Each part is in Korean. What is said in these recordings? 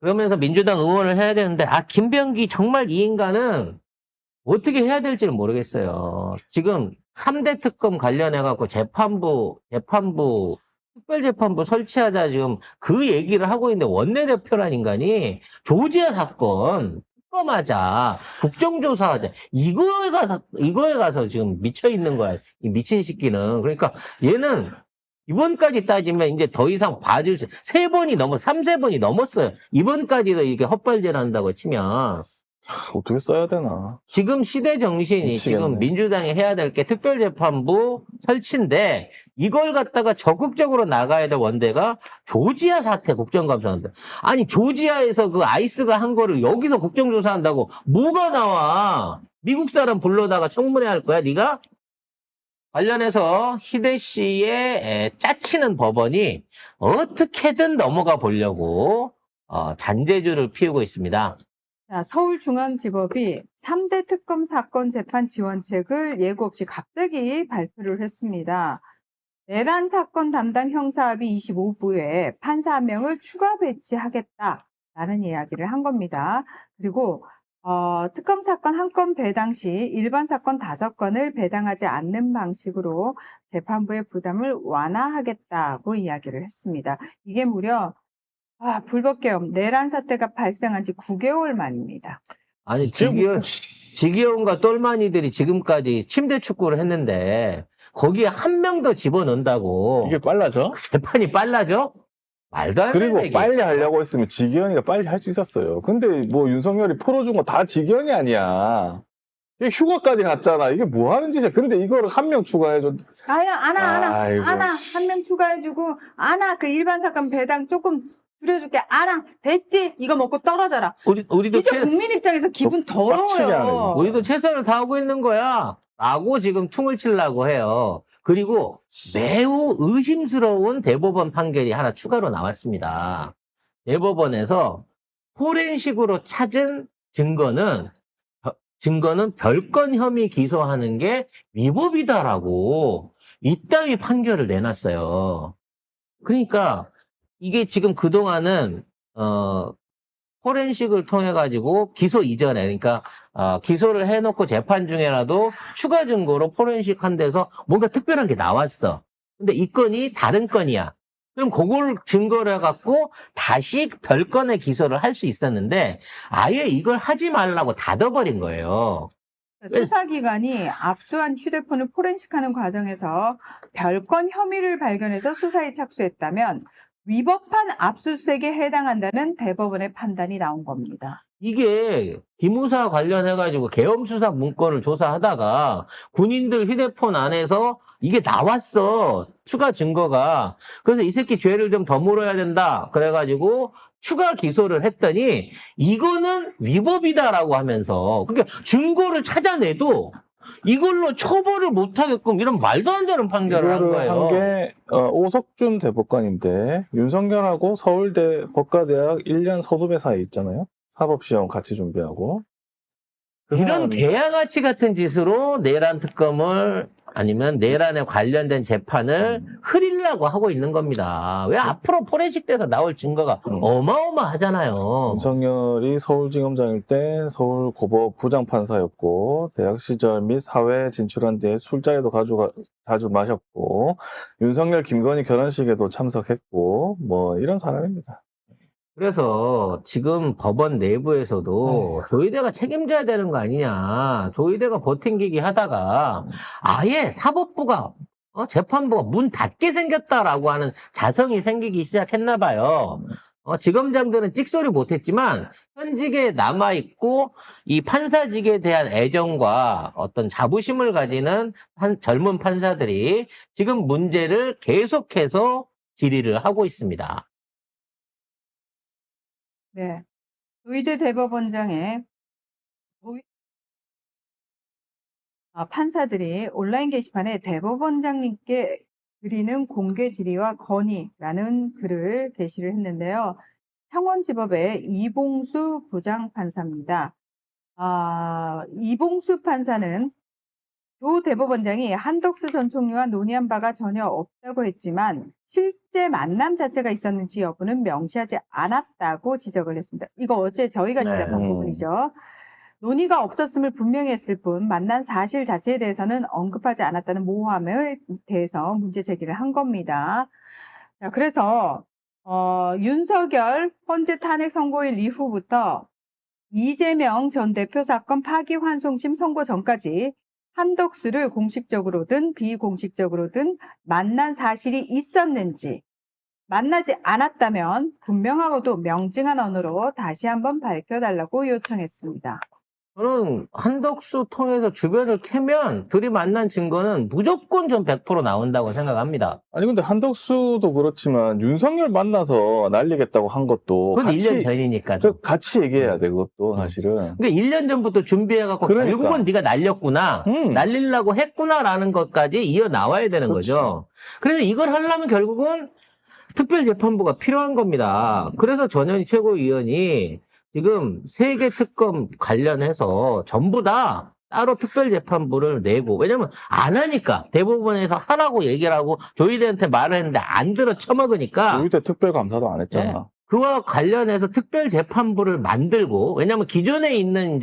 그러면서 민주당 응원을 해야 되는데, 김병기 정말 이 인간은 어떻게 해야 될지를 모르겠어요. 지금 3대 특검 관련해갖고 특별재판부 설치하자 지금 그 얘기를 하고 있는데 원내대표란 인간이 조지아 사건 특검하자, 국정조사하자, 이거에 가서 지금 미쳐있는 거야. 이 미친 새끼는. 그러니까 얘는 이번까지 따지면 이제 더 이상 봐줄 수, 3-4번이 넘었어요. 이번까지도 이렇게 헛발질 한다고 치면. 어떻게 써야 되나. 지금 시대 정신이 미치겠네. 지금 민주당이 해야 될 게 특별재판부 설치인데 이걸 갖다가 적극적으로 나가야 될 원대가 조지아 사태 국정감사인데 아니 조지아에서 그 아이스가 한 거를 여기서 국정조사한다고 뭐가 나와? 미국 사람 불러다가 청문회 할 거야 네가? 관련해서 희대 씨의 짜치는 법원이 어떻게든 넘어가 보려고 잔재주를 피우고 있습니다. 자, 서울중앙지법이 3대 특검 사건 재판 지원책을 예고 없이 갑자기 발표를 했습니다. 내란 사건 담당 형사합의 25부에 판사 1명을 추가 배치하겠다라는 이야기를 한 겁니다. 그리고 특검 사건 한 건 배당 시 일반 사건 5건을 배당하지 않는 방식으로 재판부의 부담을 완화하겠다고 이야기를 했습니다. 이게 무려 불법계엄 내란 사태가 발생한 지 9개월 만입니다. 아니 지기현과 똘마니들이 지금까지 침대 축구를 했는데 거기에 한 명 더 집어넣는다고 이게 빨라져? 재판이 빨라져? 말도 안 되는 그리고 얘기. 빨리 하려고 했으면 지기현이가 빨리 할 수 있었어요. 근데 뭐 윤석열이 풀어준 거 다 지기현이 아니야. 이게 휴가까지 갔잖아. 이게 뭐 하는 짓이야. 근데 이거를 한 명 추가해줘. 아이고. 아이고. 한 명 추가해주고, 그 일반 사건 배당 조금 줄여줄게. 됐지? 이거 먹고 떨어져라. 우리도 진짜 국민 입장에서 기분 빡치게 하네, 더러워요. 진짜. 우리도 최선을 다하고 있는 거야. 라고 지금 퉁을 치려고 해요. 그리고 매우 의심스러운 대법원 판결이 하나 추가로 나왔습니다. 대법원에서 포렌식으로 찾은 증거는 별건 혐의 기소하는 게 위법이다라고 이따위 판결을 내놨어요. 그러니까 이게 지금 그동안은 포렌식을 통해 가지고 기소 이전에 그러니까 기소를 해놓고 재판 중에라도 추가 증거로 포렌식 한 데서 뭔가 특별한 게 나왔어. 근데 이 건이 다른 건이야. 그럼 그걸 증거를 해갖고 다시 별건의 기소를 할 수 있었는데 아예 이걸 하지 말라고 닫아버린 거예요. 수사기관이 압수한 휴대폰을 포렌식하는 과정에서 별건 혐의를 발견해서 수사에 착수했다면 위법한 압수수색에 해당한다는 대법원의 판단이 나온 겁니다. 이게 기무사 관련해가지고 계엄수사 문건을 조사하다가 군인들 휴대폰 안에서 이게 나왔어. 추가 증거가. 그래서 이 새끼 죄를 좀 더 물어야 된다. 그래가지고 추가 기소를 했더니 이거는 위법이다라고 하면서 그러니까 증거를 찾아내도 이걸로 처벌을 못하게끔 이런 말도 안 되는 판결을 한 이거를 한 거예요. 게 오석준 대법관인데 윤석열하고 서울대 법과대학 1년 서두배 사이에 있잖아요. 사법시험 같이 준비하고. 그 이런 사람이 개야같이 같은 짓으로 내란 특검을 아니면 내란에 관련된 재판을 흐리려고 하고 있는 겁니다. 왜 앞으로 포렌식돼서 나올 증거가 어마어마하잖아요. 윤석열이 서울지검장일 때 서울고법 부장판사였고 대학 시절 및 사회 진출한 뒤에 술자리도 자주 마셨고 윤석열 김건희 결혼식에도 참석했고 뭐 이런 사람입니다. 그래서 지금 법원 내부에서도 조희대가 책임져야 되는 거 아니냐. 조희대가 버팅기기 하다가 아예 사법부가 재판부가 문 닫게 생겼다라고 하는 자성이 생기기 시작했나 봐요. 지검장들은 찍소리 못했지만 현직에 남아있고 이 판사직에 대한 애정과 어떤 자부심을 가지는 젊은 판사들이 지금 문제를 계속해서 질의를 하고 있습니다. 네. 조희대 대법원장의 판사들이 온라인 게시판에 대법원장님께 드리는 공개 질의와 건의라는 글을 게시를 했는데요. 창원지법의 이봉수 부장판사입니다. 이봉수 판사는 조 대법원장이 한덕수 전 총리와 논의한 바가 전혀 없다고 했지만 실제 만남 자체가 있었는지 여부는 명시하지 않았다고 지적을 했습니다. 이거 어제 저희가 네. 지적한 부분이죠. 논의가 없었음을 분명히 했을 뿐 만난 사실 자체에 대해서는 언급하지 않았다는 모함에 대해서 문제 제기를 한 겁니다. 자, 그래서 윤석열 헌재 탄핵 선고일 이후부터 이재명 전 대표 사건 파기환송심 선고 전까지 한덕수를 공식적으로든 비공식적으로든 만난 사실이 있었는지, 만나지 않았다면 분명하고도 명징한 언어로 다시 한번 밝혀달라고 요청했습니다. 저는 한덕수 통해서 주변을 캐면 둘이 만난 증거는 무조건 전 100% 나온다고 생각합니다. 아니 근데 한덕수도 그렇지만 윤석열 만나서 날리겠다고 한 것도 그건 1년 같이 전이니까. 같이 얘기해야 돼 그것도 사실은. 그러니까 1년 전부터 준비해갖고 그러니까. 결국은 네가 날렸구나, 날리려고 했구나라는 것까지 이어 나와야 되는 그렇죠. 거죠. 그래서 이걸 하려면 결국은 특별재판부가 필요한 겁니다. 그래서 전현희 최고위원이 지금 3개 특검 관련해서 전부 다 따로 특별재판부를 내고, 왜냐면 안 하니까 대법원에서 하라고 얘기를 하고 조희대한테 말을 했는데 안 들어 처먹으니까 우리 때 특별감사도 안 했잖아. 네. 그와 관련해서 특별재판부를 만들고, 왜냐면 기존에 있는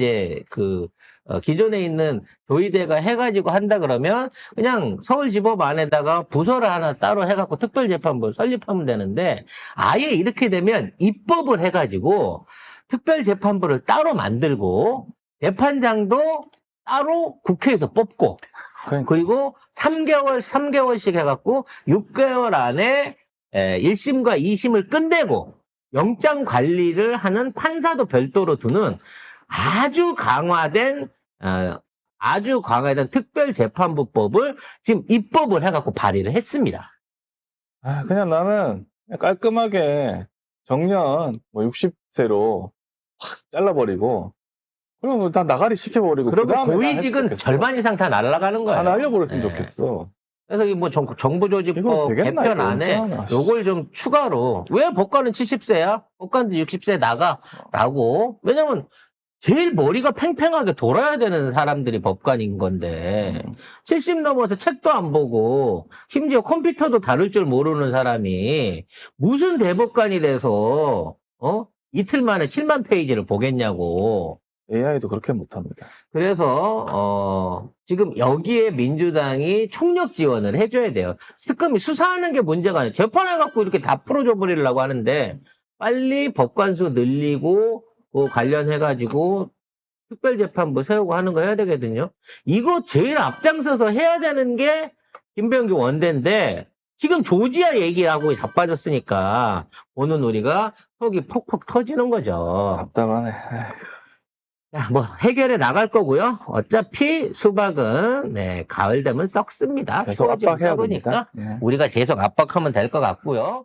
기존에 있는 조희대가 해가지고 한다 그러면 그냥 서울지법 안에다가 부서를 하나 따로 해갖고 특별재판부를 설립하면 되는데, 아예 이렇게 되면 입법을 해가지고 특별재판부를 따로 만들고 재판장도 따로 국회에서 뽑고 그러니까. 그리고 3개월씩 해갖고 6개월 안에 1심과 2심을 끝내고 영장 관리를 하는 판사도 별도로 두는 아주 강화된 특별재판부법을 지금 입법을 해갖고 발의를 했습니다. 그냥 나는 깔끔하게 정년 60세로 확 잘라버리고 그러면 다 나가리 시켜버리고 그러면 그다음에 고위직은 절반 이상 다 날아가는 거예요. 다 날려버렸으면 네. 좋겠어. 그래서 이 정부조직법 되겠나, 개편 이거 안에 괜찮아. 요걸 좀 추가로, 왜 법관은 70세야? 법관도 60세 나가라고. 왜냐면 제일 머리가 팽팽하게 돌아야 되는 사람들이 법관인 건데 70 넘어서 책도 안 보고 심지어 컴퓨터도 다룰 줄 모르는 사람이 무슨 대법관이 돼서 이틀 만에 7만 페이지를 보겠냐고. AI도 그렇게 못합니다. 그래서 지금 여기에 민주당이 총력 지원을 해줘야 돼요. 특검이 수사하는 게 문제가 아니에요. 재판해갖고 이렇게 다 풀어줘 버리려고 하는데 빨리 법관 수 늘리고 관련해가지고 특별재판부 세우고 하는 거 해야 되거든요. 이거 제일 앞장서서 해야 되는 게 김병기 원대인데 지금 조지아 얘기하고 자빠졌으니까 보는 우리가 속이 퍽퍽 터지는 거죠. 답답하네. 야, 해결해 나갈 거고요. 어차피 수박은 가을 되면 썩습니다. 계속 추워지면 압박해야 썩으니까 됩니다. 우리가 계속 압박하면 될 것 같고요.